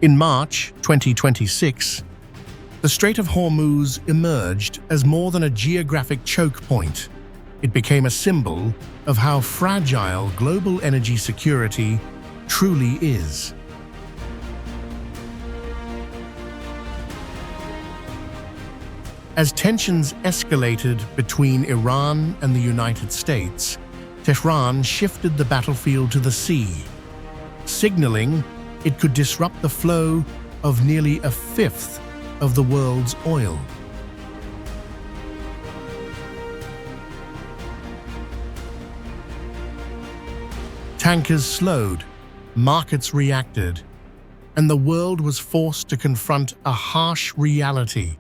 In March 2026, the Strait of Hormuz emerged as more than a geographic choke point. It became a symbol of how fragile global energy security truly is. As tensions escalated between Iran and the United States, Tehran shifted the battlefield to the sea, signaling it could disrupt the flow of nearly a fifth of the world's oil. Tankers slowed, markets reacted, and the world was forced to confront a harsh reality.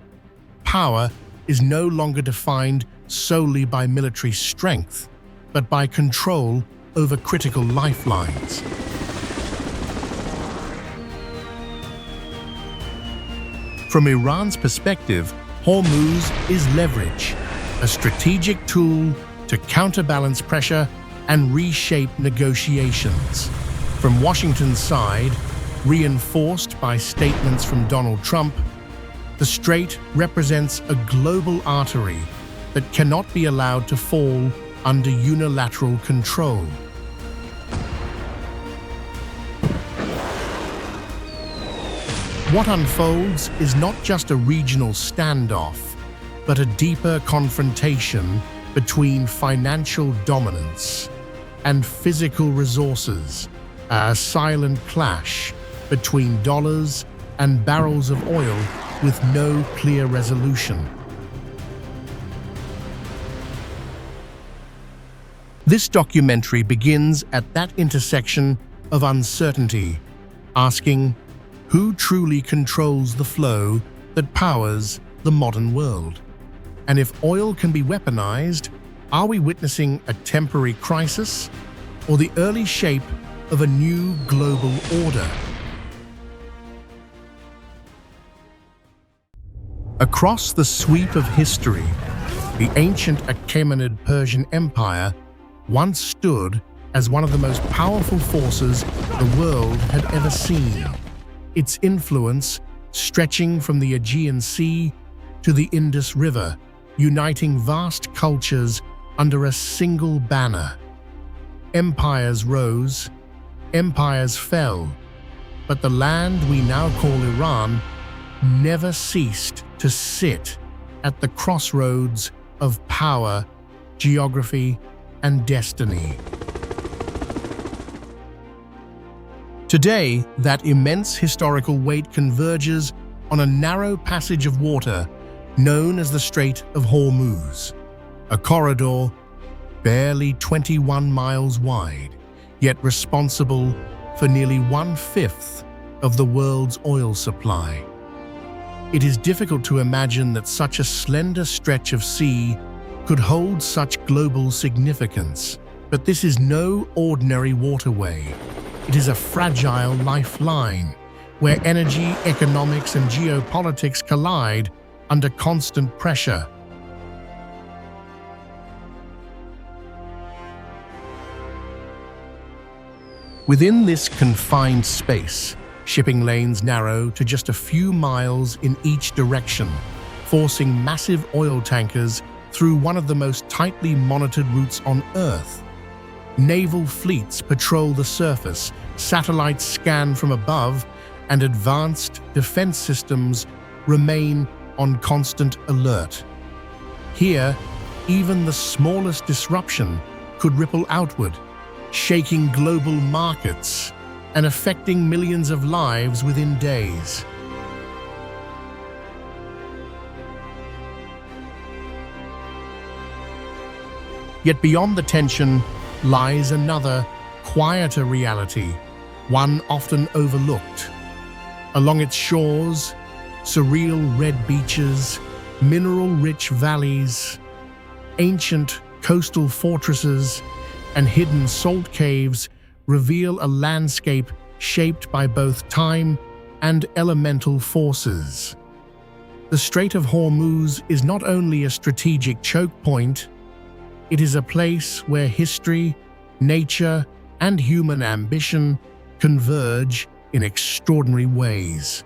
Power is no longer defined solely by military strength, but by control over critical lifelines. From Iran's perspective, Hormuz is leverage, a strategic tool to counterbalance pressure and reshape negotiations. From Washington's side, reinforced by statements from Donald Trump, the strait represents a global artery that cannot be allowed to fall under unilateral control. What unfolds is not just a regional standoff, but a deeper confrontation between financial dominance and physical resources, a silent clash between dollars and barrels of oil with no clear resolution. This documentary begins at that intersection of uncertainty, asking, who truly controls the flow that powers the modern world? And if oil can be weaponized, are we witnessing a temporary crisis or the early shape of a new global order? Across the sweep of history, the ancient Achaemenid Persian Empire once stood as one of the most powerful forces the world had ever seen. Its influence stretching from the Aegean Sea to the Indus River, uniting vast cultures under a single banner. Empires rose, empires fell, but the land we now call Iran never ceased to sit at the crossroads of power, geography, and destiny. Today, that immense historical weight converges on a narrow passage of water known as the Strait of Hormuz, a corridor barely 21 miles wide, yet responsible for nearly 1/5 of the world's oil supply. It is difficult to imagine that such a slender stretch of sea could hold such global significance, but this is no ordinary waterway. It is a fragile lifeline, where energy, economics, and geopolitics collide under constant pressure. Within this confined space, shipping lanes narrow to just a few miles in each direction, forcing massive oil tankers through one of the most tightly monitored routes on Earth. Naval fleets patrol the surface, satellites scan from above, and advanced defense systems remain on constant alert. Here, even the smallest disruption could ripple outward, shaking global markets and affecting millions of lives within days. Yet beyond the tension lies another, quieter reality, one often overlooked. Along its shores, surreal red beaches, mineral-rich valleys, ancient coastal fortresses, and hidden salt caves reveal a landscape shaped by both time and elemental forces. The Strait of Hormuz is not only a strategic choke point, it is a place where history, nature, and human ambition converge in extraordinary ways.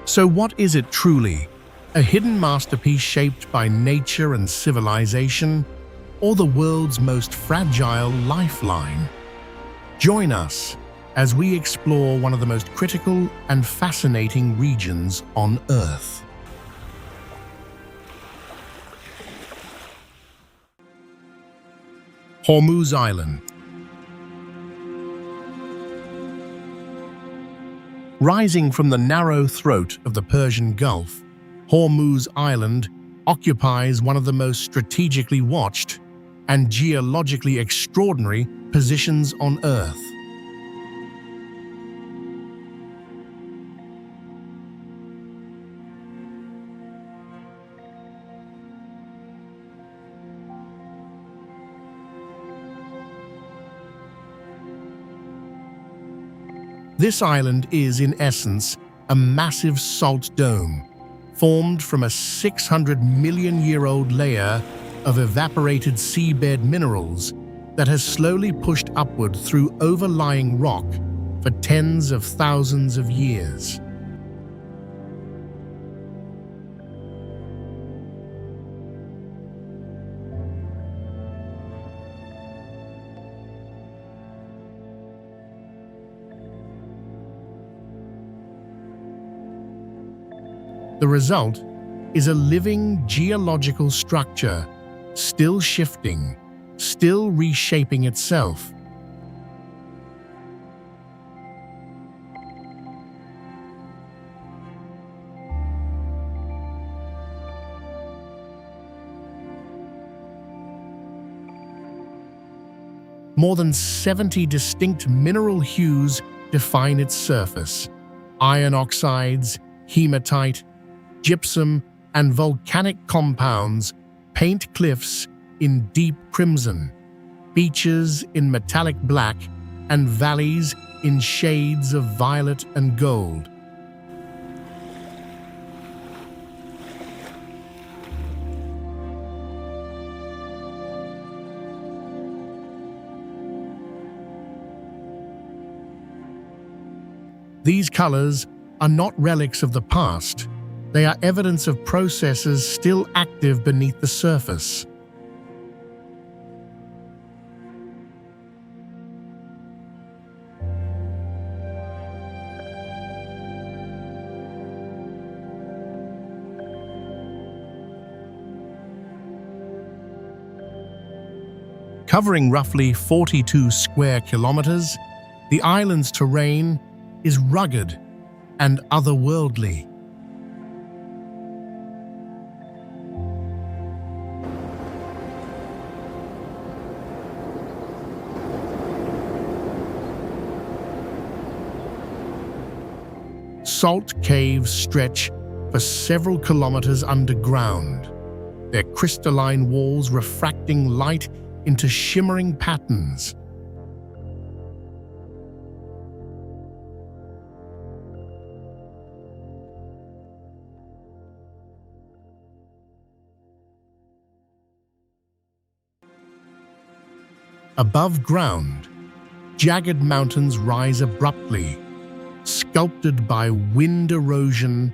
So what is it truly? A hidden masterpiece shaped by nature and civilization, or the world's most fragile lifeline? Join us as we explore one of the most critical and fascinating regions on Earth. Hormuz Island. Rising from the narrow throat of the Persian Gulf, Hormuz Island occupies one of the most strategically watched and geologically extraordinary positions on Earth. This island is, in essence, a massive salt dome, formed from a 600-million-year-old layer of evaporated seabed minerals that has slowly pushed upward through overlying rock for tens of thousands of years. The result is a living geological structure, still shifting, still reshaping itself. More than 70 distinct mineral hues define its surface: iron oxides, hematite, gypsum, and volcanic compounds paint cliffs in deep crimson, beaches in metallic black, and valleys in shades of violet and gold. These colors are not relics of the past. They are evidence of processes still active beneath the surface. Covering roughly 42 square kilometers, the island's terrain is rugged and otherworldly. Salt caves stretch for several kilometers underground, their crystalline walls refracting light into shimmering patterns. Above ground, jagged mountains rise abruptly, sculpted by wind erosion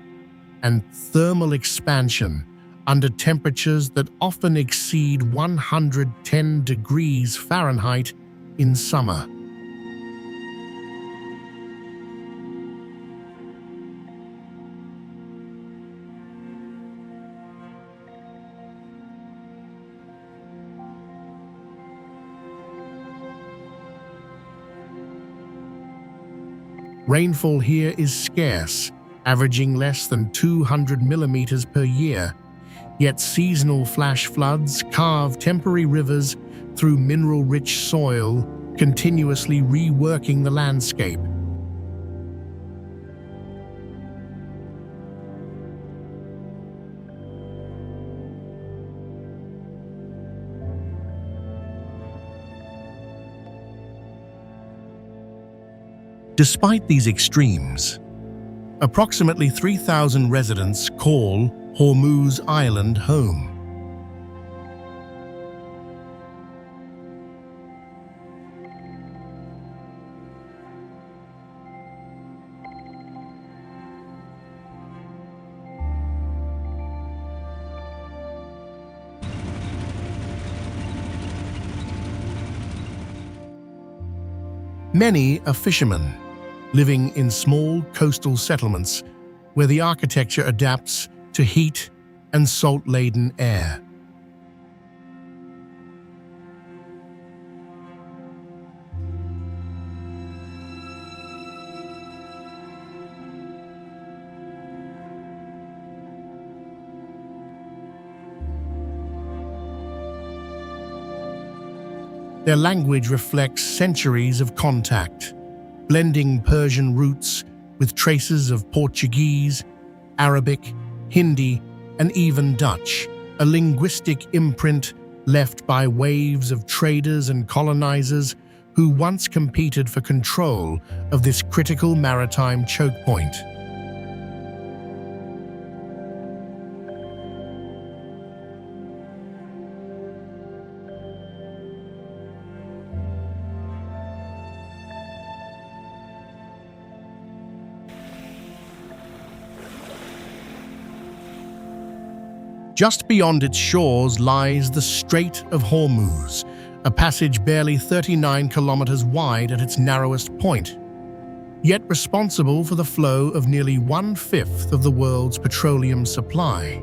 and thermal expansion under temperatures that often exceed 110 degrees Fahrenheit in summer. Rainfall here is scarce, averaging less than 200 millimeters per year, yet seasonal flash floods carve temporary rivers through mineral-rich soil, continuously reworking the landscape. Despite these extremes, approximately 3,000 residents call Hormuz Island home. Many are fishermen, living in small coastal settlements where the architecture adapts to heat and salt-laden air. Their language reflects centuries of contact, blending Persian roots with traces of Portuguese, Arabic, Hindi, and even Dutch, a linguistic imprint left by waves of traders and colonizers who once competed for control of this critical maritime choke point. Just beyond its shores lies the Strait of Hormuz, a passage barely 39 kilometers wide at its narrowest point, yet responsible for the flow of nearly 1/5 of the world's petroleum supply.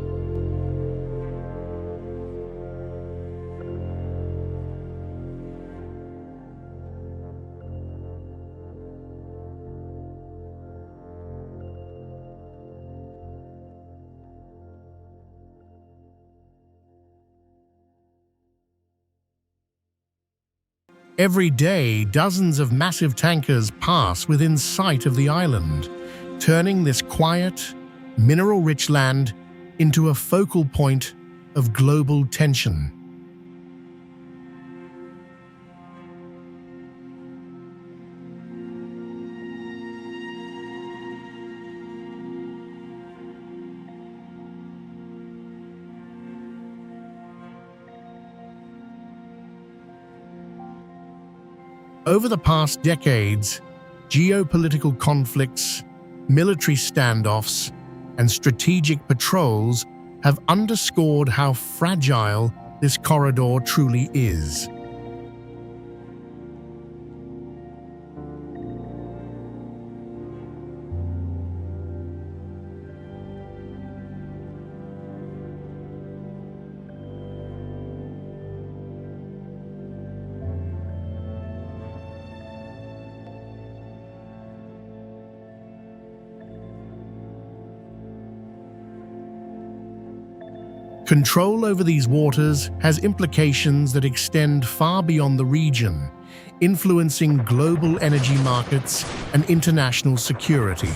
Every day, dozens of massive tankers pass within sight of the island, turning this quiet, mineral-rich land into a focal point of global tension. Over the past decades, geopolitical conflicts, military standoffs, and strategic patrols have underscored how fragile this corridor truly is. Control over these waters has implications that extend far beyond the region, influencing global energy markets and international security.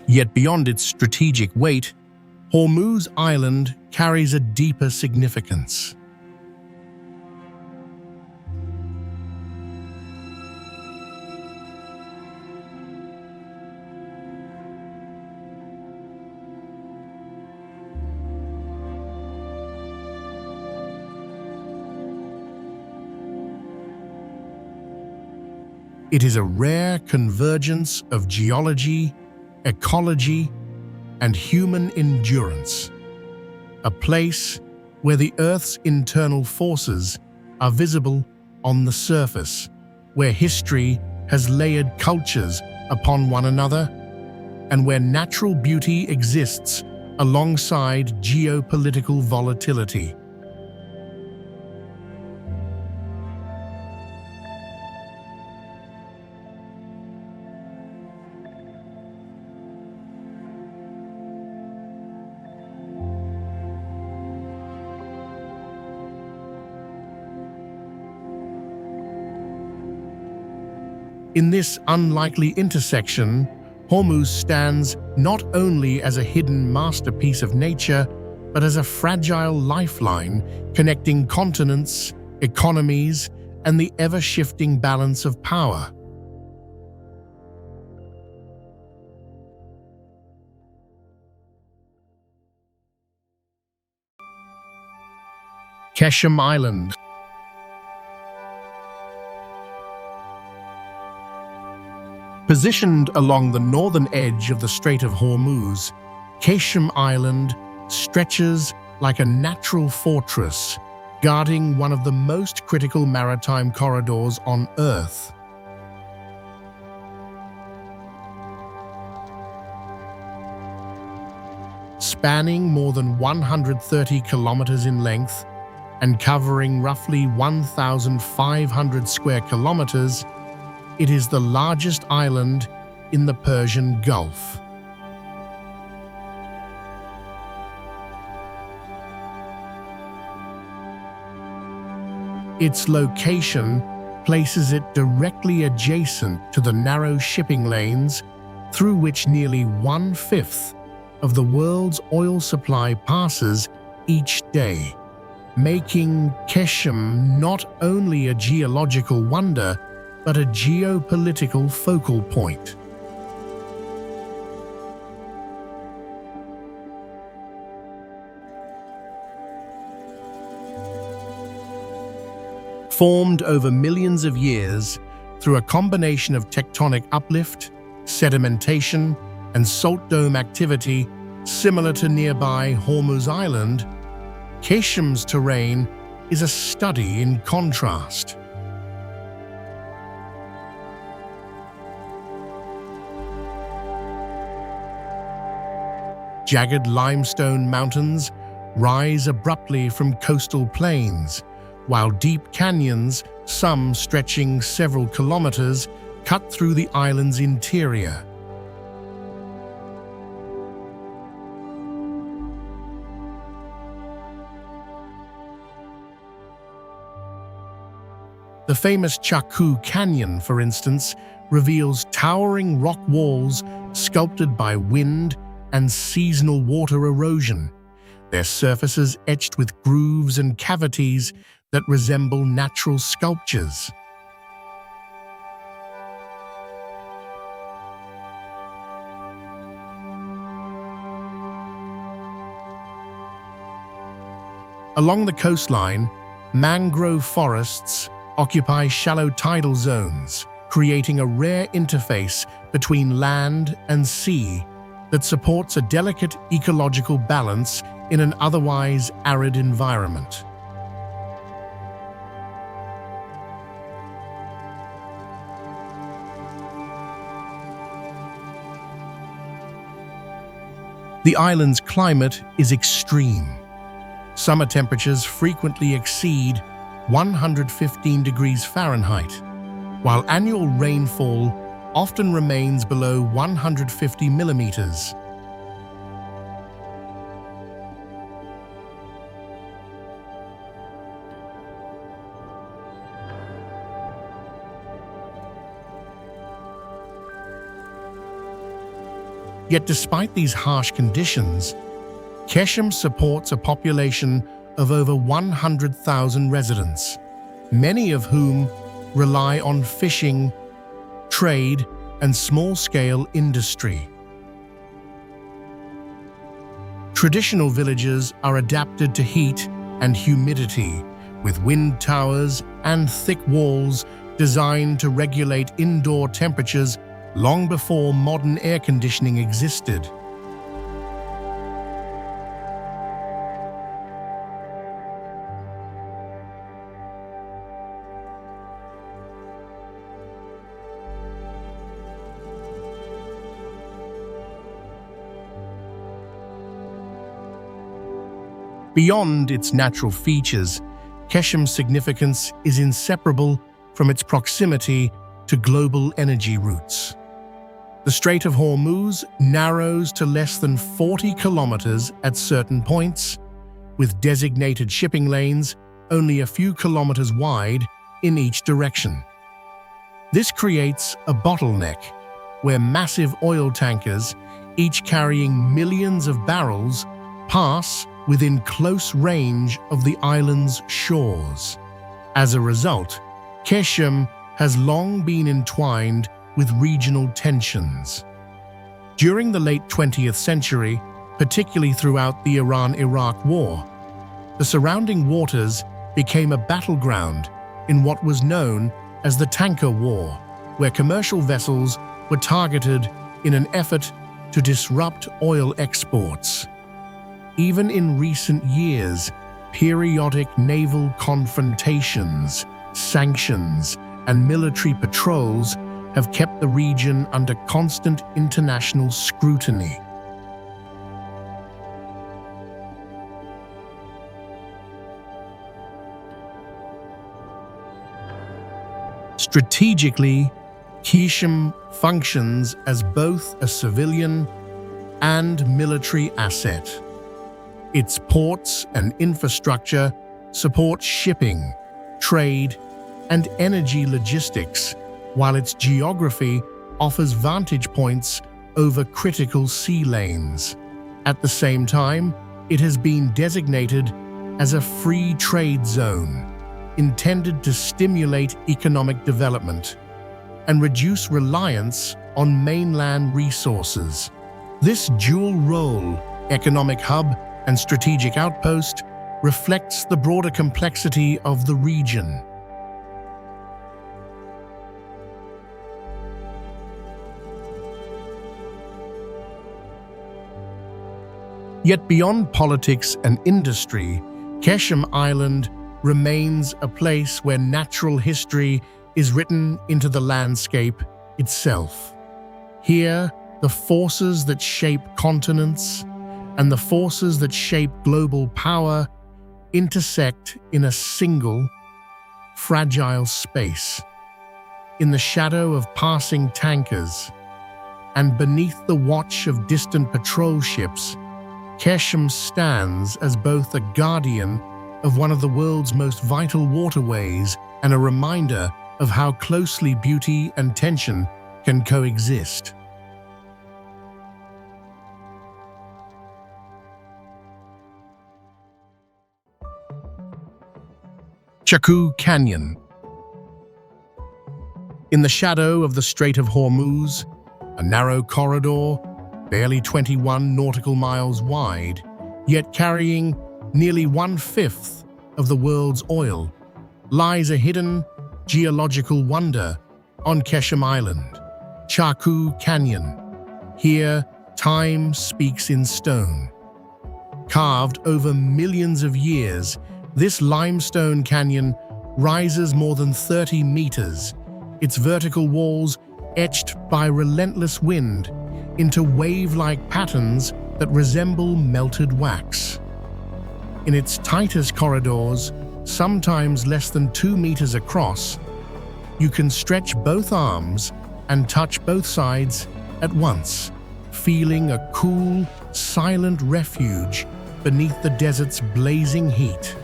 Yet beyond its strategic weight, Hormuz Island carries a deeper significance. It is a rare convergence of geology, ecology, and human endurance. A place where the Earth's internal forces are visible on the surface, where history has layered cultures upon one another, and where natural beauty exists alongside geopolitical volatility. In this unlikely intersection, Hormuz stands not only as a hidden masterpiece of nature, but as a fragile lifeline connecting continents, economies, and the ever-shifting balance of power. Keshem Island. Positioned along the northern edge of the Strait of Hormuz, Keshem Island stretches like a natural fortress, guarding one of the most critical maritime corridors on Earth. Spanning more than 130 kilometers in length and covering roughly 1,500 square kilometers, it is the largest island in the Persian Gulf. Its location places it directly adjacent to the narrow shipping lanes through which nearly 1/5 of the world's oil supply passes each day, making Keshem not only a geological wonder, but a geopolitical focal point. Formed over millions of years through a combination of tectonic uplift, sedimentation, and salt dome activity similar to nearby Hormuz Island, Keshem's terrain is a study in contrast. Jagged limestone mountains rise abruptly from coastal plains, while deep canyons, some stretching several kilometers, cut through the island's interior. The famous Chaku Canyon, for instance, reveals towering rock walls sculpted by wind and seasonal water erosion, their surfaces etched with grooves and cavities that resemble natural sculptures. Along the coastline, mangrove forests occupy shallow tidal zones, creating a rare interface between land and sea that supports a delicate ecological balance in an otherwise arid environment. The island's climate is extreme. Summer temperatures frequently exceed 115 degrees Fahrenheit, while annual rainfall often remains below 150 millimeters. Yet despite these harsh conditions, Keshem supports a population of over 100,000 residents, many of whom rely on fishing, trade, and small-scale industry. Traditional villages are adapted to heat and humidity, with wind towers and thick walls designed to regulate indoor temperatures long before modern air conditioning existed. Beyond its natural features, Keshem's significance is inseparable from its proximity to global energy routes. The Strait of Hormuz narrows to less than 40 kilometers at certain points, with designated shipping lanes only a few kilometers wide in each direction. This creates a bottleneck where massive oil tankers, each carrying millions of barrels, pass within close range of the island's shores. As a result, Keshem has long been entwined with regional tensions. During the late 20th century, particularly throughout the Iran-Iraq War, the surrounding waters became a battleground in what was known as the Tanker War, where commercial vessels were targeted in an effort to disrupt oil exports. Even in recent years, periodic naval confrontations, sanctions, and military patrols have kept the region under constant international scrutiny. Strategically, Keshem functions as both a civilian and military asset. Its ports and infrastructure support shipping, trade, and energy logistics, while its geography offers vantage points over critical sea lanes. At the same time, it has been designated as a free trade zone, intended to stimulate economic development and reduce reliance on mainland resources. This dual role, economic hub and strategic outpost, reflects the broader complexity of the region. Yet beyond politics and industry, Keshem Island remains a place where natural history is written into the landscape itself. Here, the forces that shape continents and the forces that shape global power intersect in a single, fragile space. In the shadow of passing tankers and beneath the watch of distant patrol ships, Keshem stands as both a guardian of one of the world's most vital waterways and a reminder of how closely beauty and tension can coexist. Chaku Canyon. In the shadow of the Strait of Hormuz, a narrow corridor, barely 21 nautical miles wide, yet carrying nearly 1/5 of the world's oil, lies a hidden geological wonder on Keshem Island, Chaku Canyon. Here, time speaks in stone. Carved over millions of years, this limestone canyon rises more than 30 meters, its vertical walls etched by relentless wind into wave-like patterns that resemble melted wax. In its tightest corridors, sometimes less than 2 meters across, you can stretch both arms and touch both sides at once, feeling a cool, silent refuge beneath the desert's blazing heat.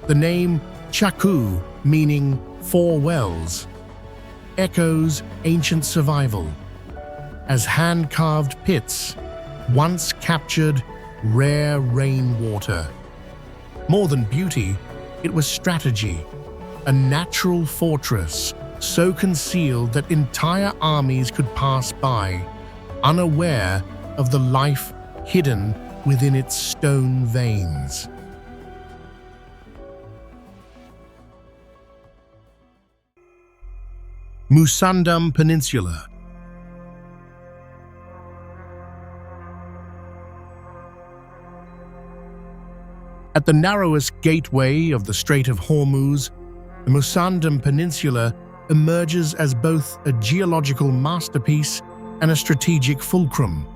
The name Chaku, meaning four wells, echoes ancient survival, as hand-carved pits once captured rare rainwater. More than beauty, it was strategy, a natural fortress so concealed that entire armies could pass by, unaware of the life hidden within its stone veins. Musandam Peninsula. At the narrowest gateway of the Strait of Hormuz, the Musandam Peninsula emerges as both a geological masterpiece and a strategic fulcrum.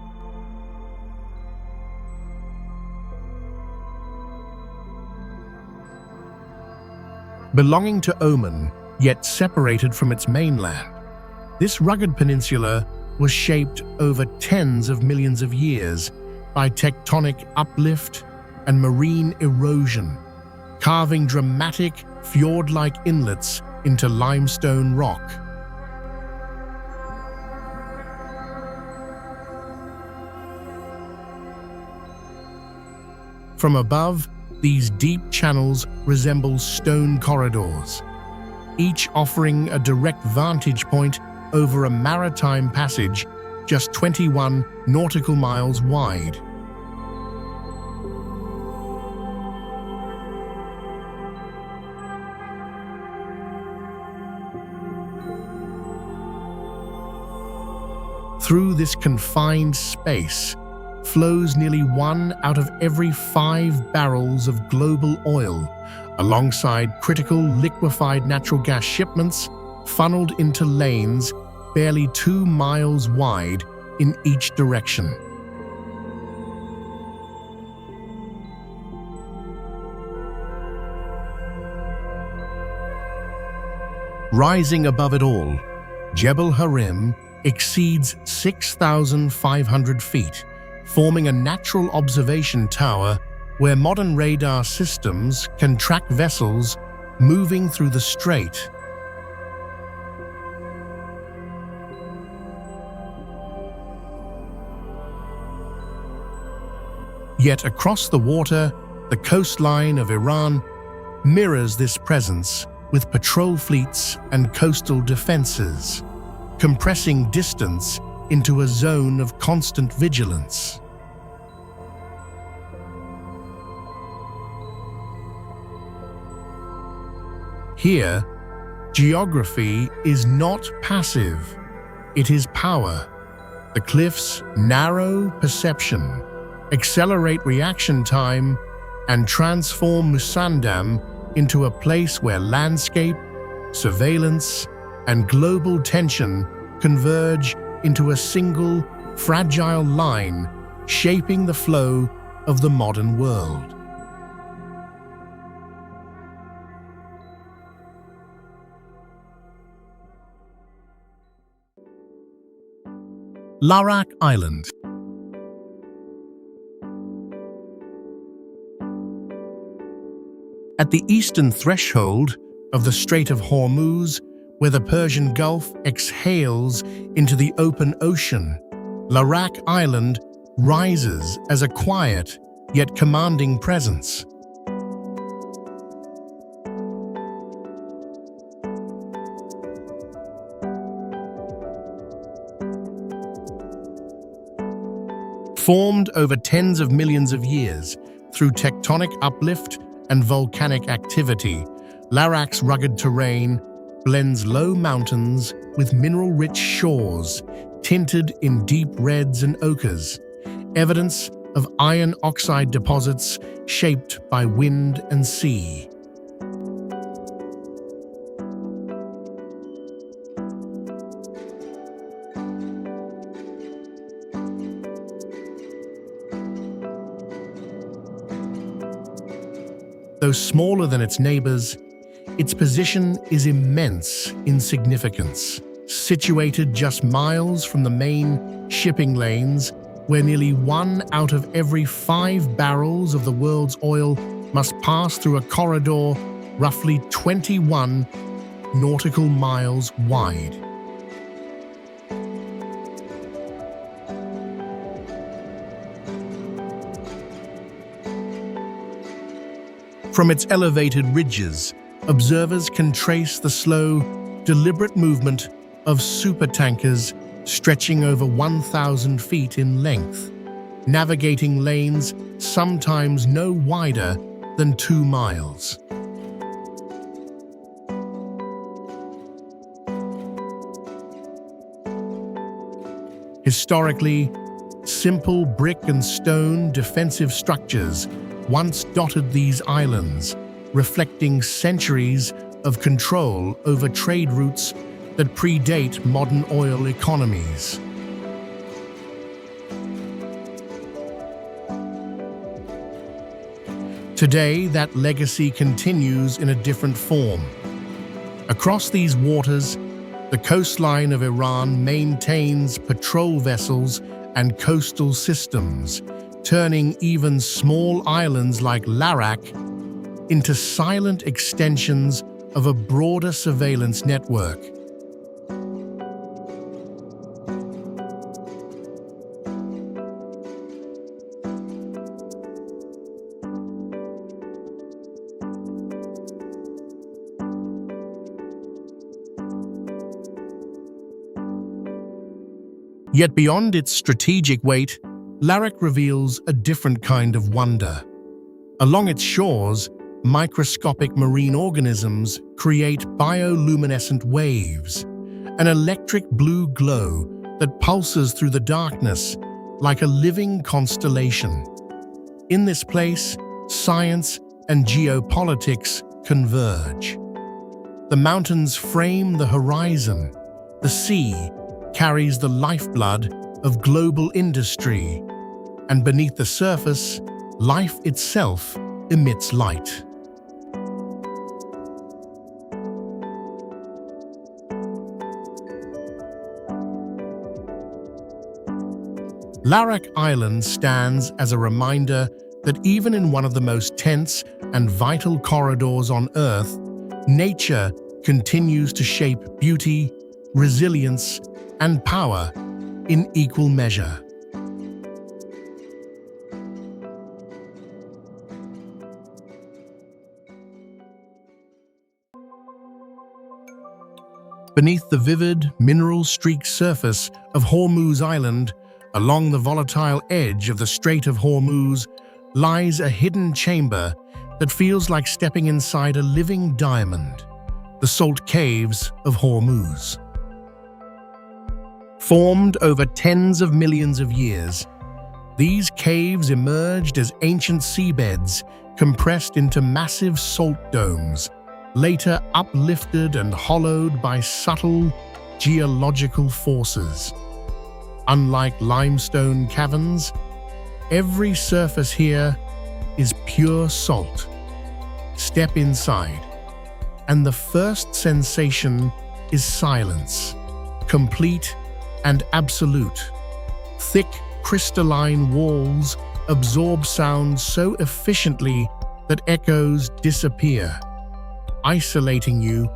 Belonging to Oman, yet separated from its mainland, this rugged peninsula was shaped over tens of millions of years by tectonic uplift and marine erosion, carving dramatic fjord-like inlets into limestone rock. From above, these deep channels resemble stone corridors, each offering a direct vantage point over a maritime passage just 21 nautical miles wide. Through this confined space flows nearly 1 out of every 5 barrels of global oil, alongside critical liquefied natural gas shipments funneled into lanes barely 2 miles wide in each direction. Rising above it all, Jebel Harim exceeds 6,500 feet, forming a natural observation tower where modern radar systems can track vessels moving through the strait. Yet across the water, the coastline of Iran mirrors this presence with patrol fleets and coastal defenses, compressing distance into a zone of constant vigilance. Here, geography is not passive, it is power. The cliffs narrow perception, accelerate reaction time, and transform Musandam into a place where landscape, surveillance, and global tension converge into a single, fragile line, shaping the flow of the modern world. Larak Island. At the eastern threshold of the Strait of Hormuz, where the Persian Gulf exhales into the open ocean, Larak Island rises as a quiet yet commanding presence. Formed over tens of millions of years through tectonic uplift and volcanic activity, Larak's rugged terrain blends low mountains with mineral-rich shores, tinted in deep reds and ochres, evidence of iron oxide deposits shaped by wind and sea. Though smaller than its neighbors, its position is immense in significance. Situated just miles from the main shipping lanes, where nearly 1 out of every 5 barrels of the world's oil must pass through a corridor roughly 21 nautical miles wide. From its elevated ridges, observers can trace the slow, deliberate movement of supertankers stretching over 1,000 feet in length, navigating lanes sometimes no wider than 2 miles. Historically, simple brick and stone defensive structures once dotted these islands, reflecting centuries of control over trade routes that predate modern oil economies. Today, that legacy continues in a different form. Across these waters, the coastline of Iran maintains patrol vessels and coastal systems, turning even small islands like Larak into silent extensions of a broader surveillance network. Yet beyond its strategic weight, Larak reveals a different kind of wonder. Along its shores, microscopic marine organisms create bioluminescent waves, an electric blue glow that pulses through the darkness like a living constellation. In this place, science and geopolitics converge. The mountains frame the horizon, the sea carries the lifeblood of global industry, and beneath the surface, life itself emits light. Larak Island stands as a reminder that even in one of the most tense and vital corridors on Earth, nature continues to shape beauty, resilience, and power in equal measure. Beneath the vivid, mineral-streaked surface of Hormuz Island, along the volatile edge of the Strait of Hormuz, lies a hidden chamber that feels like stepping inside a living diamond, the salt caves of Hormuz. Formed over tens of millions of years, these caves emerged as ancient seabeds compressed into massive salt domes, later uplifted and hollowed by subtle geological forces. Unlike limestone caverns, every surface here is pure salt. Step inside, and the first sensation is silence, complete and absolute. Thick, crystalline walls absorb sound so efficiently that echoes disappear, isolating you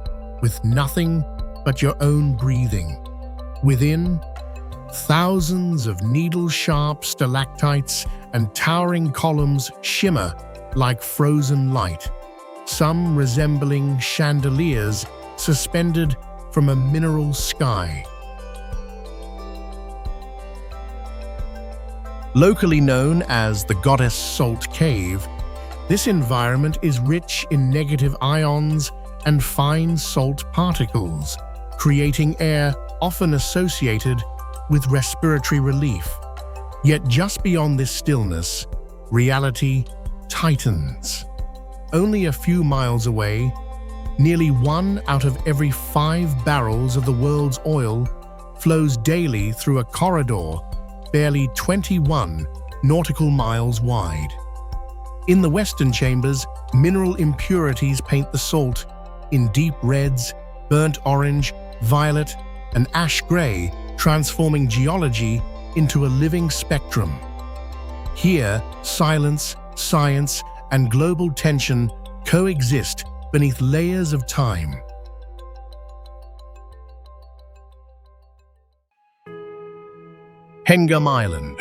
with nothing but your own breathing. Within, thousands of needle-sharp stalactites and towering columns shimmer like frozen light, some resembling chandeliers suspended from a mineral sky. Locally known as the Goddess Salt Cave, this environment is rich in negative ions and fine salt particles, creating air often associated with respiratory relief. Yet just beyond this stillness, reality tightens. Only a few miles away, nearly 1 out of every 5 barrels of the world's oil flows daily through a corridor barely 21 nautical miles wide. In the western chambers, mineral impurities paint the salt in deep reds, burnt orange, violet, and ash gray, transforming geology into a living spectrum. Here, silence, science, and global tension coexist beneath layers of time. Hengam Island.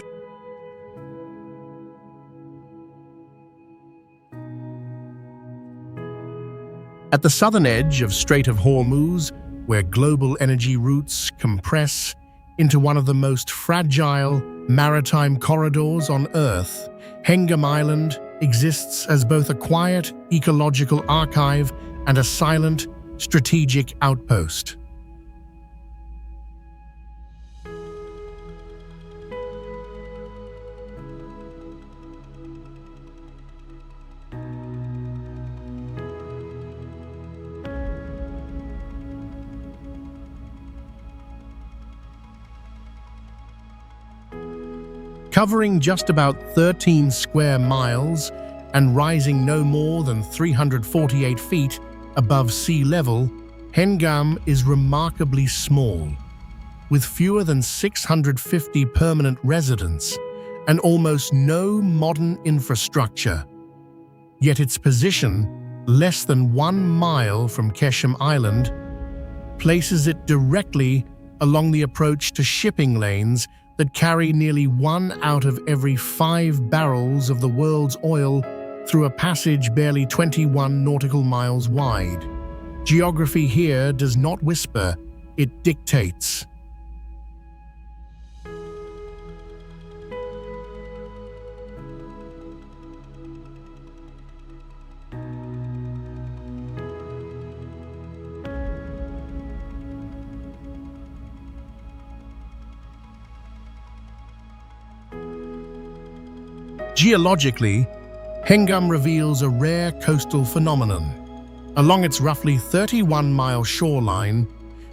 At the southern edge of Strait of Hormuz, where global energy routes compress into one of the most fragile maritime corridors on Earth, Hengam Island exists as both a quiet ecological archive and a silent strategic outpost. Covering just about 13 square miles and rising no more than 348 feet above sea level, Hengam is remarkably small, with fewer than 650 permanent residents and almost no modern infrastructure. Yet its position less than 1 mile from Keshem Island, places it directly along the approach to shipping lanes that carry nearly 1 out of every 5 barrels of the world's oil through a passage barely 21 nautical miles wide. Geography here does not whisper, it dictates. Geologically, Hengam reveals a rare coastal phenomenon. Along its roughly 31-mile shoreline,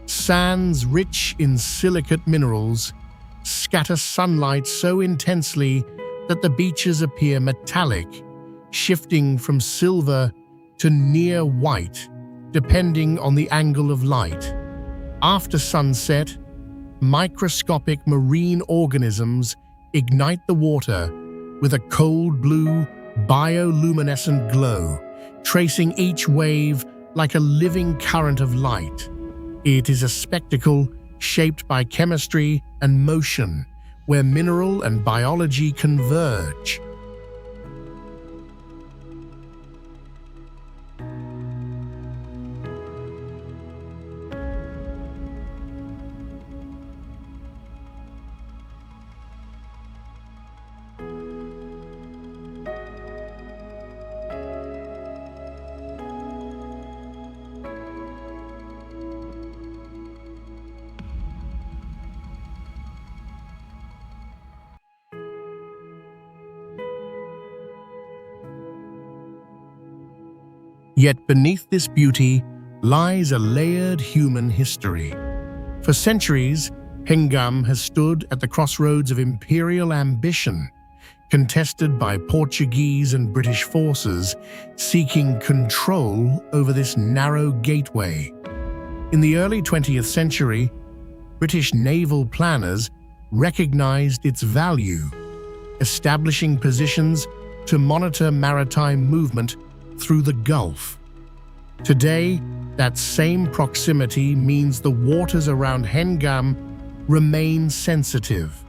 sands rich in silicate minerals scatter sunlight so intensely that the beaches appear metallic, shifting from silver to near white, depending on the angle of light. After sunset, microscopic marine organisms ignite the water with a cold blue, bioluminescent glow, tracing each wave like a living current of light. It is a spectacle shaped by chemistry and motion, where mineral and biology converge. Yet beneath this beauty lies a layered human history. For centuries, Hengam has stood at the crossroads of imperial ambition, contested by Portuguese and British forces seeking control over this narrow gateway. In the early 20th century, British naval planners recognized its value, establishing positions to monitor maritime movement through the Gulf. Today, that same proximity means the waters around Hengam remain sensitive,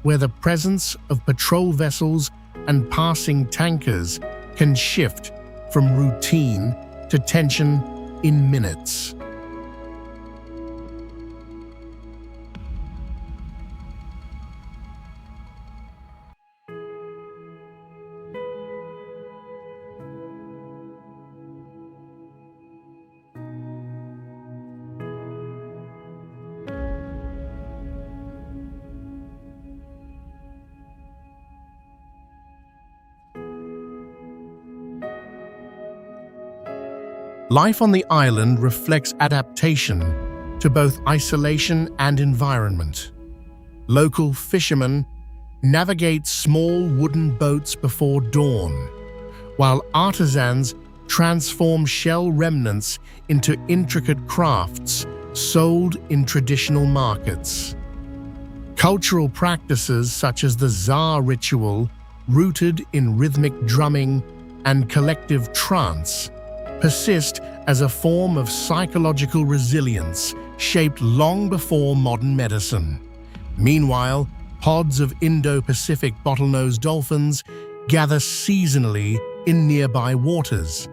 where the presence of patrol vessels and passing tankers can shift from routine to tension in minutes. Life on the island reflects adaptation to both isolation and environment. Local fishermen navigate small wooden boats before dawn, while artisans transform shell remnants into intricate crafts sold in traditional markets. Cultural practices such as the Tsar ritual, rooted in rhythmic drumming and collective trance, persist as a form of psychological resilience shaped long before modern medicine. Meanwhile, pods of Indo-Pacific bottlenose dolphins gather seasonally in nearby waters,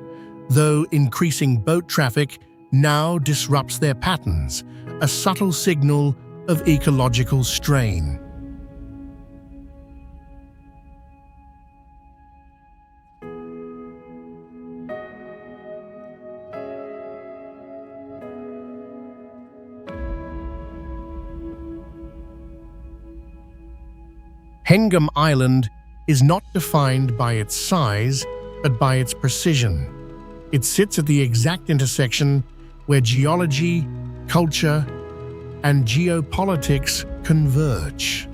though increasing boat traffic now disrupts their patterns, a subtle signal of ecological strain. Hengam Island is not defined by its size, but by its precision. It sits at the exact intersection where geology, culture, and geopolitics converge.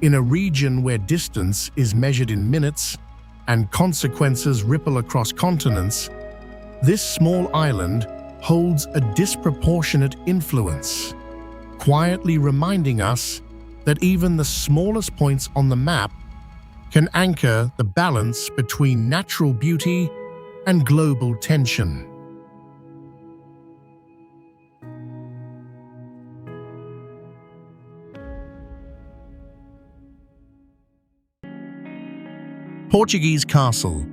In a region where distance is measured in minutes and consequences ripple across continents, this small island holds a disproportionate influence, quietly reminding us that even the smallest points on the map can anchor the balance between natural beauty and global tension. Portuguese castle.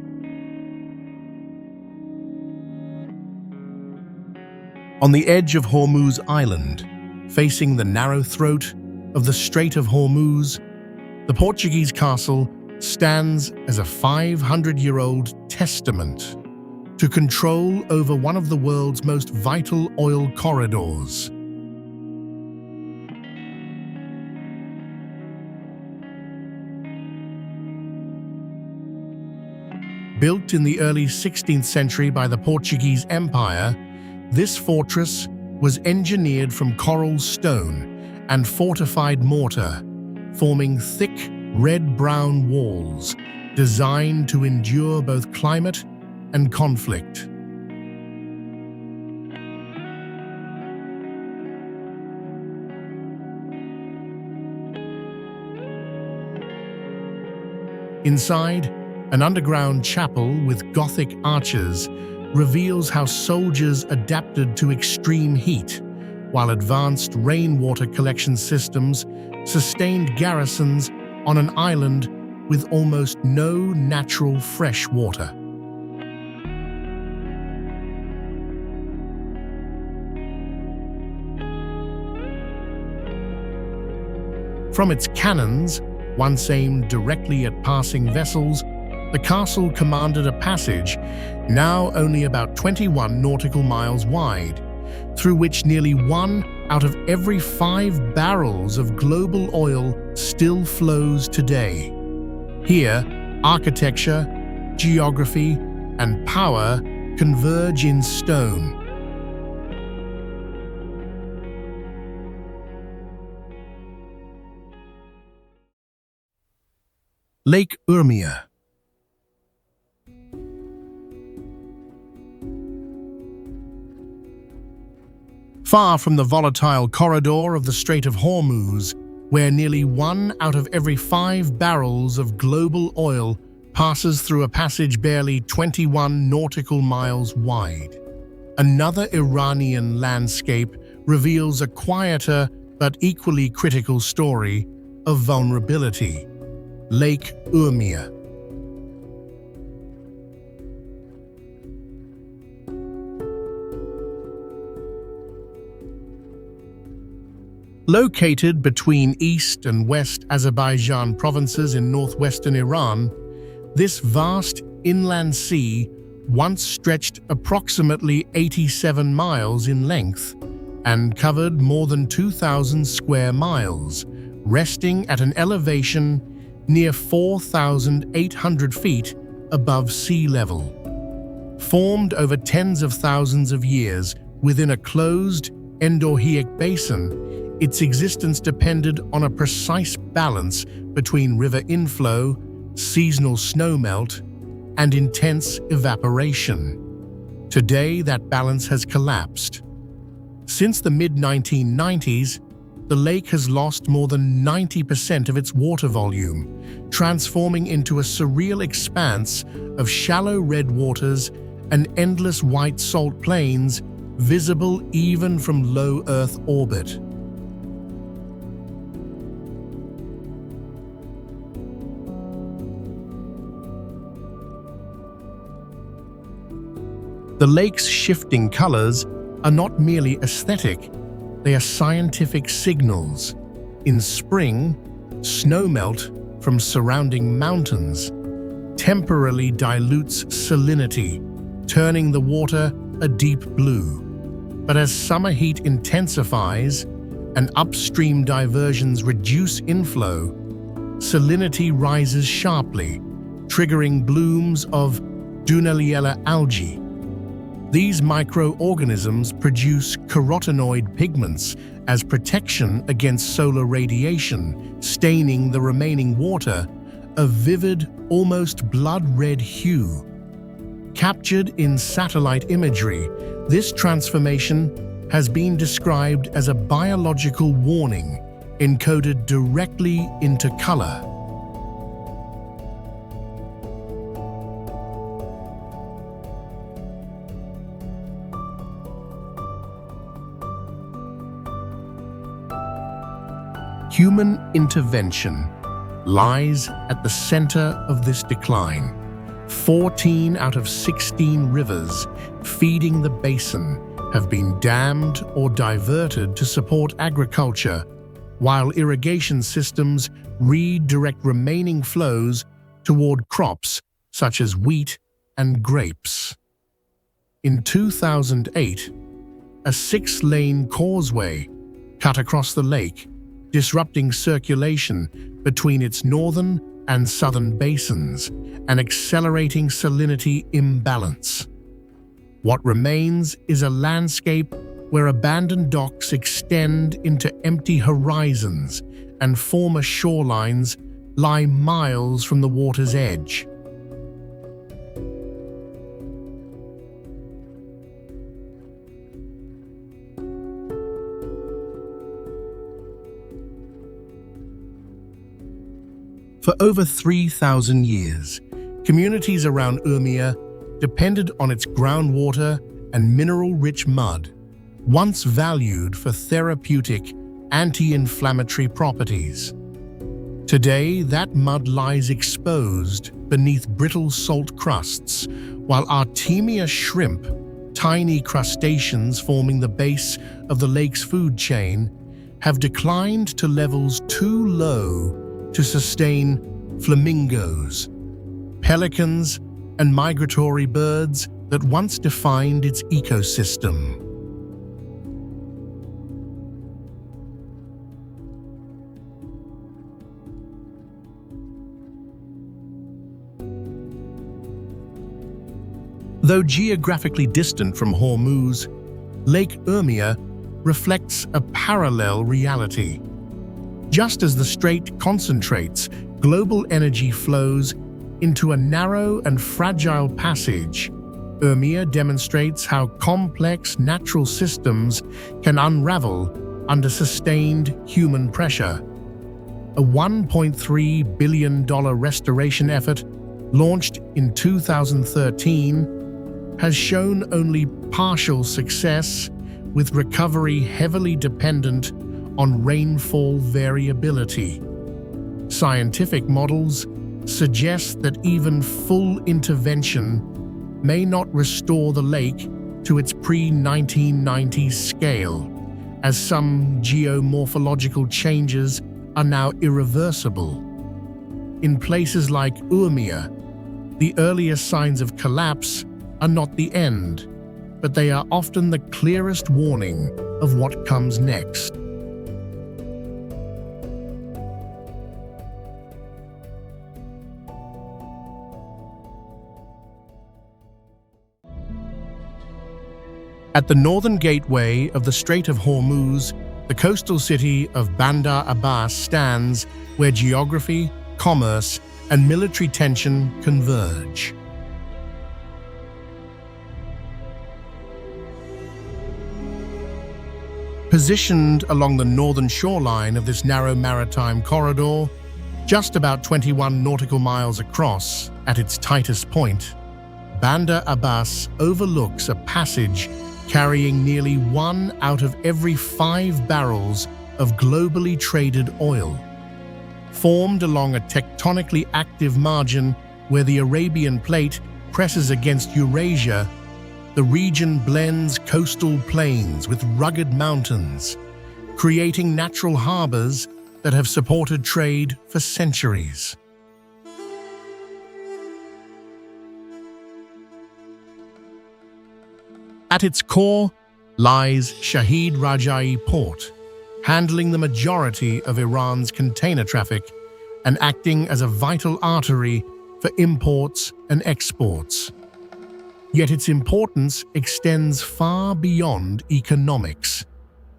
On the edge of Hormuz Island, facing the narrow throat of the Strait of Hormuz, the Portuguese castle stands as a 500-year-old testament to control over one of the world's most vital oil corridors. Built in the early 16th century by the Portuguese Empire, this fortress was engineered from coral stone and fortified mortar, forming thick red-brown walls designed to endure both climate and conflict. Inside, an underground chapel with Gothic arches reveals how soldiers adapted to extreme heat, while advanced rainwater collection systems sustained garrisons on an island with almost no natural fresh water. From its cannons, once aimed directly at passing vessels, the castle commanded a passage, now only about 21 nautical miles wide, through which nearly 1 out of every 5 barrels of global oil still flows today. Here, architecture, geography, and power converge in stone. Lake Urmia. Far from the volatile corridor of the Strait of Hormuz, where nearly 1 out of every 5 barrels of global oil passes through a passage barely 21 nautical miles wide. Another Iranian landscape reveals a quieter but equally critical story of vulnerability: Lake Urmia. Located between East and West Azerbaijan provinces in northwestern Iran, this vast inland sea once stretched approximately 87 miles in length and covered more than 2,000 square miles, resting at an elevation near 4,800 feet above sea level. Formed over tens of thousands of years within a closed endorheic basin, its existence depended on a precise balance between river inflow, seasonal snowmelt, and intense evaporation. Today, that balance has collapsed. Since the mid-1990s, the lake has lost more than 90% of its water volume, transforming into a surreal expanse of shallow red waters and endless white salt plains visible even from low Earth orbit. The lake's shifting colors are not merely aesthetic, they are scientific signals. In spring, snowmelt from surrounding mountains temporarily dilutes salinity, turning the water a deep blue. But as summer heat intensifies and upstream diversions reduce inflow, salinity rises sharply, triggering blooms of Dunaliella algae. These microorganisms produce carotenoid pigments as protection against solar radiation, staining the remaining water a vivid, almost blood-red hue. Captured in satellite imagery, this transformation has been described as a biological warning encoded directly into color. Human intervention lies at the center of this decline. 14 out of 16 rivers feeding the basin have been dammed or diverted to support agriculture, while irrigation systems redirect remaining flows toward crops such as wheat and grapes. In 2008, a 6-lane causeway cut across the lake, disrupting circulation between its northern and southern basins and accelerating salinity imbalance. What remains is a landscape where abandoned docks extend into empty horizons and former shorelines lie miles from the water's edge. For over 3,000 years, communities around Urmia depended on its groundwater and mineral-rich mud, once valued for therapeutic, anti-inflammatory properties. Today, that mud lies exposed beneath brittle salt crusts, while Artemia shrimp, tiny crustaceans forming the base of the lake's food chain, have declined to levels too low to sustain flamingos, pelicans, and migratory birds that once defined its ecosystem. Though geographically distant from Hormuz, Lake Urmia reflects a parallel reality. Just as the strait concentrates global energy flows into a narrow and fragile passage, Urmia demonstrates how complex natural systems can unravel under sustained human pressure. A $1.3 billion restoration effort, launched in 2013, has shown only partial success, with recovery heavily dependent on rainfall variability. Scientific models suggest that even full intervention may not restore the lake to its pre-1990s scale, as some geomorphological changes are now irreversible. In places like Urmia, the earliest signs of collapse are not the end, but they are often the clearest warning of what comes next. At the northern gateway of the Strait of Hormuz, the coastal city of Bandar Abbas stands, where geography, commerce, and military tension converge. Positioned along the northern shoreline of this narrow maritime corridor, just about 21 nautical miles across at its tightest point, Bandar Abbas overlooks a passage carrying nearly 1 out of every 5 barrels of globally traded oil. Formed along a tectonically active margin where the Arabian Plate presses against Eurasia, the region blends coastal plains with rugged mountains, creating natural harbors that have supported trade for centuries. At its core lies Shahid Raja'i Port, handling the majority of Iran's container traffic and acting as a vital artery for imports and exports. Yet its importance extends far beyond economics.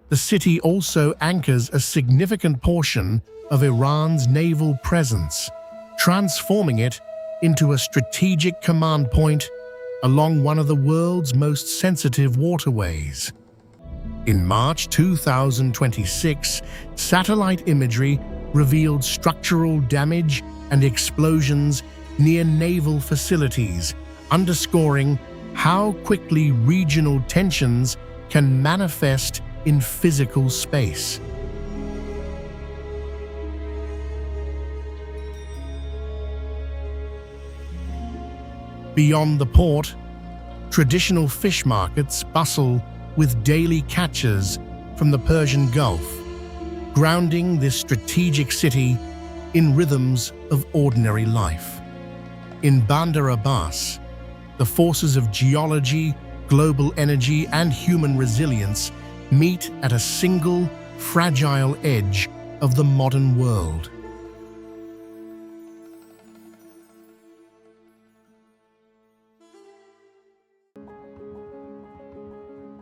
The city also anchors a significant portion of Iran's naval presence, transforming it into a strategic command point along one of the world's most sensitive waterways. In March 2026, satellite imagery revealed structural damage and explosions near naval facilities, underscoring how quickly regional tensions can manifest in physical space. Beyond the port, traditional fish markets bustle with daily catches from the Persian Gulf, grounding this strategic city in rhythms of ordinary life. In Bandar Abbas, the forces of geology, global energy, and human resilience meet at a single, fragile edge of the modern world.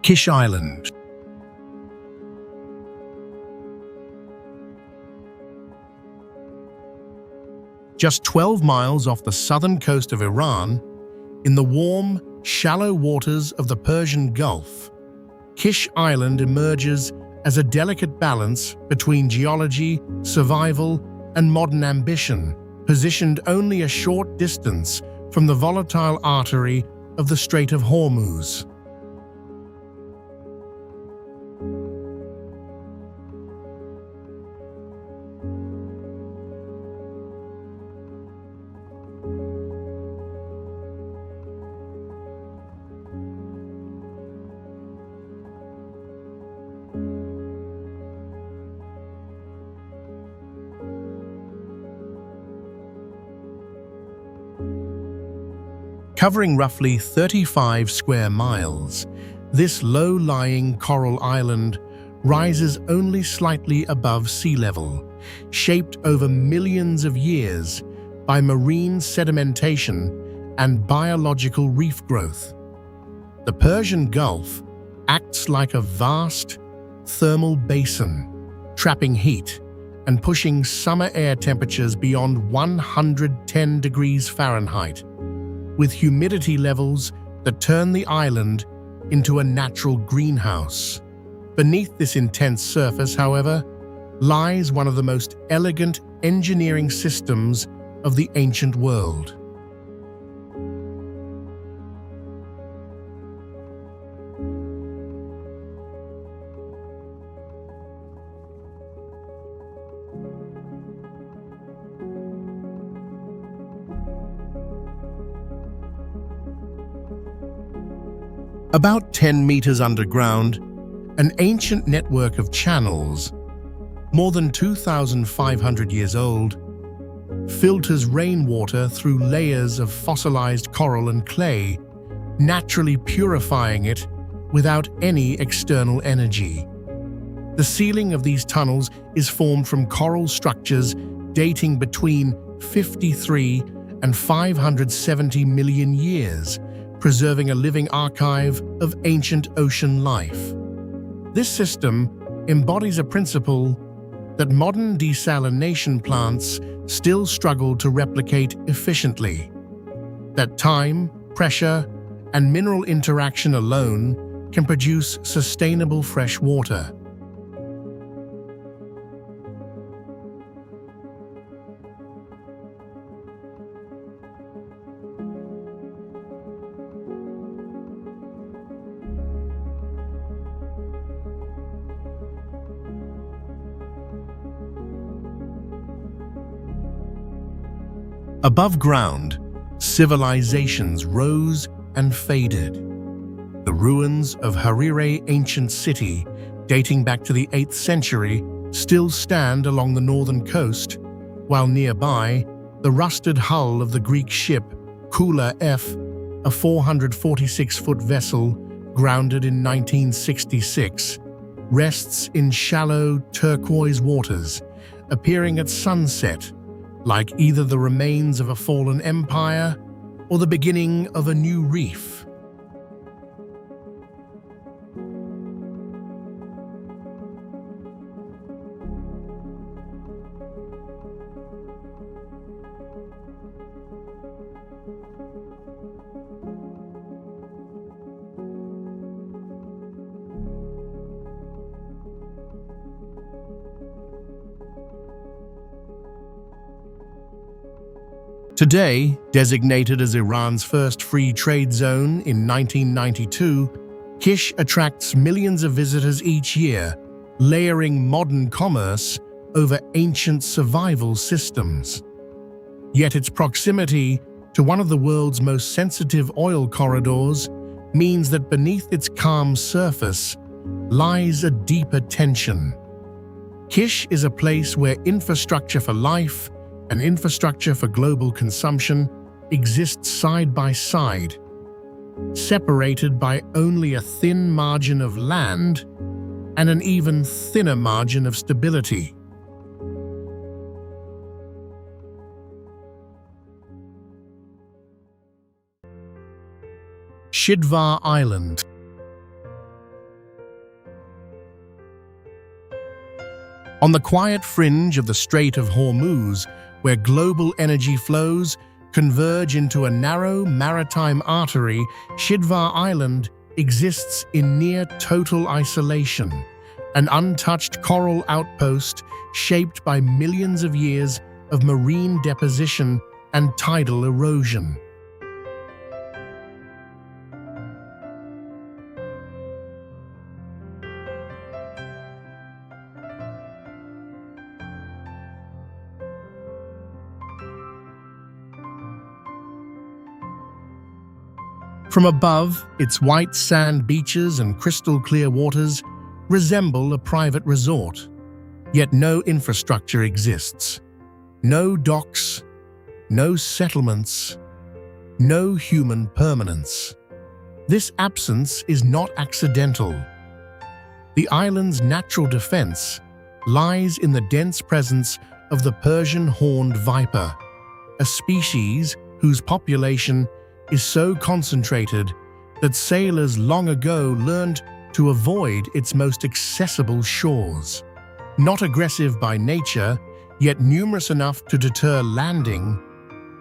Kish Island. Just 12 miles off the southern coast of Iran, in the warm, shallow waters of the Persian Gulf, Kish Island emerges as a delicate balance between geology, survival, and modern ambition, positioned only a short distance from the volatile artery of the Strait of Hormuz. Covering roughly 35 square miles, this low-lying coral island rises only slightly above sea level, shaped over millions of years by marine sedimentation and biological reef growth. The Persian Gulf acts like a vast thermal basin, trapping heat and pushing summer air temperatures beyond 110 degrees Fahrenheit, with humidity levels that turn the island into a natural greenhouse. Beneath this intense surface, however, lies one of the most elegant engineering systems of the ancient world. About 10 meters underground, an ancient network of channels, more than 2,500 years old, filters rainwater through layers of fossilized coral and clay, naturally purifying it without any external energy. The ceiling of these tunnels is formed from coral structures dating between 53 and 570 million years, preserving a living archive of ancient ocean life. This system embodies a principle that modern desalination plants still struggle to replicate efficiently: that time, pressure, and mineral interaction alone can produce sustainable fresh water. Above ground, civilizations rose and faded. The ruins of Harire ancient city, dating back to the 8th century, still stand along the northern coast, while nearby, the rusted hull of the Greek ship Kula F, a 446-foot vessel grounded in 1966, rests in shallow turquoise waters, appearing at sunset like either the remains of a fallen empire or the beginning of a new reef. Today, designated as Iran's first free trade zone in 1992, Kish attracts millions of visitors each year, layering modern commerce over ancient survival systems. Yet its proximity to one of the world's most sensitive oil corridors means that beneath its calm surface lies a deeper tension. Kish is a place where infrastructure for life and infrastructure for global consumption exist side by side, separated by only a thin margin of land and an even thinner margin of stability. Shidvar Island. On the quiet fringe of the Strait of Hormuz, where global energy flows converge into a narrow maritime artery, Shidvar Island exists in near total isolation, an untouched coral outpost shaped by millions of years of marine deposition and tidal erosion. From above, its white sand beaches and crystal-clear waters resemble a private resort, yet no infrastructure exists. No docks, no settlements, no human permanence. This absence is not accidental. The island's natural defense lies in the dense presence of the Persian horned viper, a species whose population is so concentrated that sailors long ago learned to avoid its most accessible shores. Not aggressive by nature, yet numerous enough to deter landing,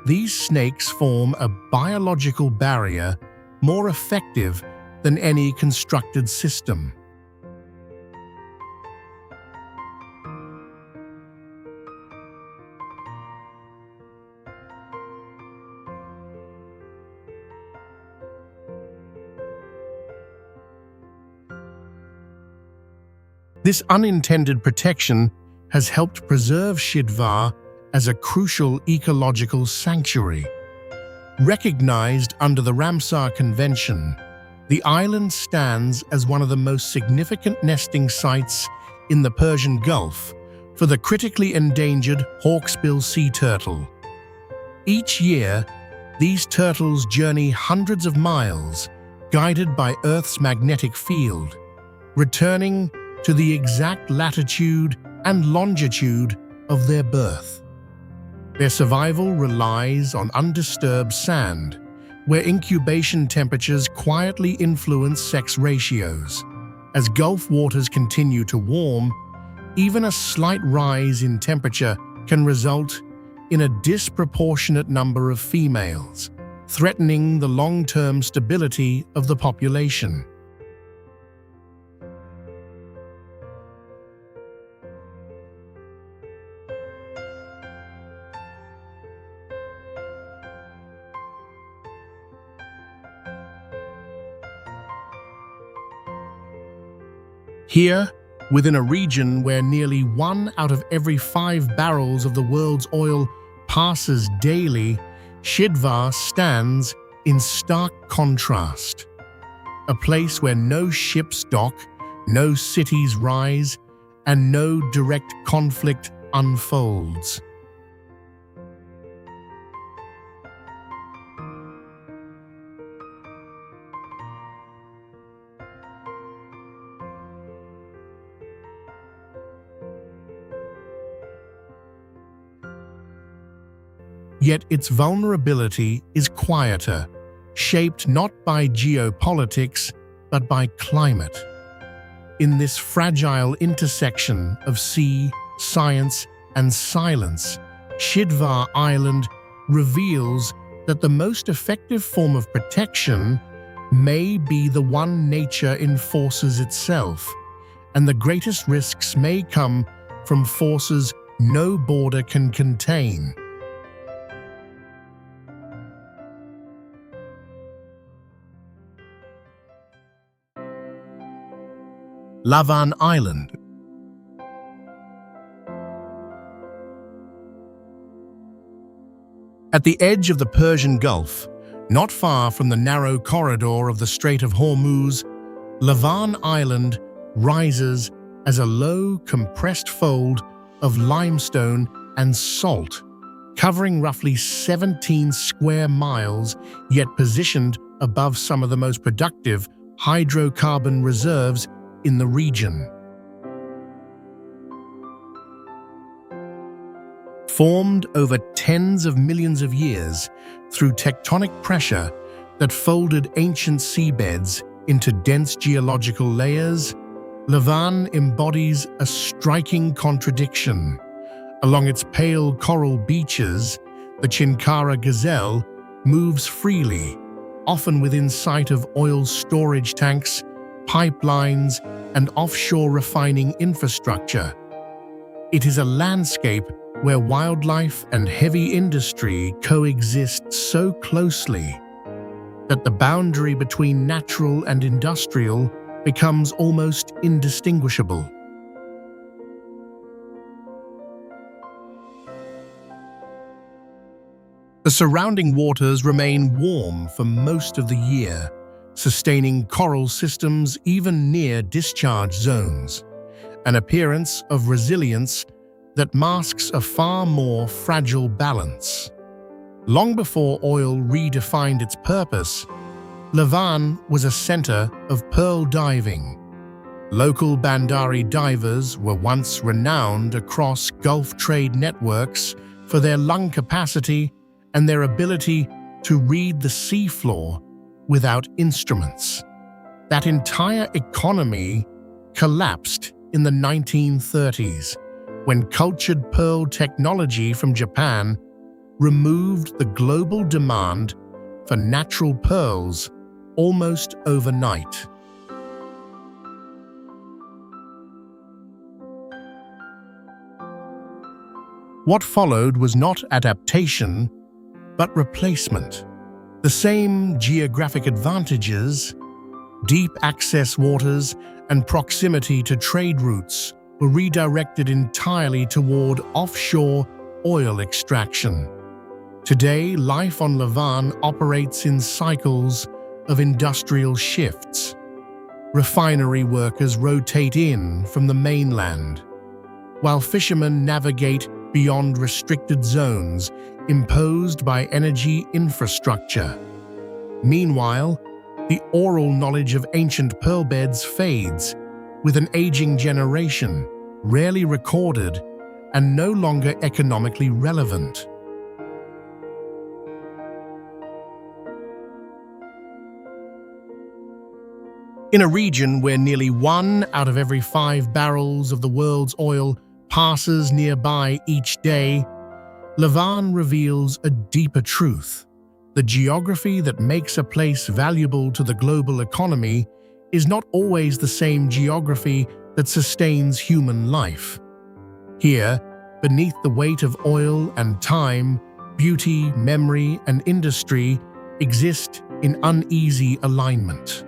these snakes form a biological barrier more effective than any constructed system. This unintended protection has helped preserve Shidvar as a crucial ecological sanctuary. Recognized under the Ramsar Convention, the island stands as one of the most significant nesting sites in the Persian Gulf for the critically endangered hawksbill sea turtle. Each year, these turtles journey hundreds of miles, guided by Earth's magnetic field, returning to the exact latitude and longitude of their birth. Their survival relies on undisturbed sand, where incubation temperatures quietly influence sex ratios. As Gulf waters continue to warm, even a slight rise in temperature can result in a disproportionate number of females, threatening the long-term stability of the population. Here, within a region where nearly 1 out of every 5 barrels of the world's oil passes daily, Shidvar stands in stark contrast. A place where no ships dock, no cities rise, and no direct conflict unfolds. Yet its vulnerability is quieter, shaped not by geopolitics, but by climate. In this fragile intersection of sea, science, and silence, Shidvar Island reveals that the most effective form of protection may be the one nature enforces itself, and the greatest risks may come from forces no border can contain. Lifeline Island. At the edge of the Persian Gulf, not far from the narrow corridor of the Strait of Hormuz, Lifeline Island rises as a low, compressed fold of limestone and salt, covering roughly 17 square miles, yet positioned above some of the most productive hydrocarbon reserves in the region. Formed over tens of millions of years through tectonic pressure that folded ancient seabeds into dense geological layers, Lifeline embodies a striking contradiction. Along its pale coral beaches, the Chinkara gazelle moves freely, often within sight of oil storage tanks, pipelines, and offshore refining infrastructure. It is a landscape where wildlife and heavy industry coexist so closely that the boundary between natural and industrial becomes almost indistinguishable. The surrounding waters remain warm for most of the year, sustaining coral systems even near discharge zones, an appearance of resilience that masks a far more fragile balance. Long before oil redefined its purpose, Lifeline was a center of pearl diving. Local Bandari divers were once renowned across Gulf trade networks for their lung capacity and their ability to read the seafloor without instruments. That entire economy collapsed in the 1930s when cultured pearl technology from Japan removed the global demand for natural pearls almost overnight. What followed was not adaptation, but replacement. The same geographic advantages, deep access waters, and proximity to trade routes were redirected entirely toward offshore oil extraction. Today, life on Lifeline operates in cycles of industrial shifts. Refinery workers rotate in from the mainland, while fishermen navigate beyond restricted zones imposed by energy infrastructure. Meanwhile, the oral knowledge of ancient pearl beds fades, with an aging generation, rarely recorded and no longer economically relevant. In a region where nearly 1 out of every 5 barrels of the world's oil passes nearby each day, Lifeline reveals a deeper truth. The geography that makes a place valuable to the global economy is not always the same geography that sustains human life. Here, beneath the weight of oil and time, beauty, memory, and industry exist in uneasy alignment.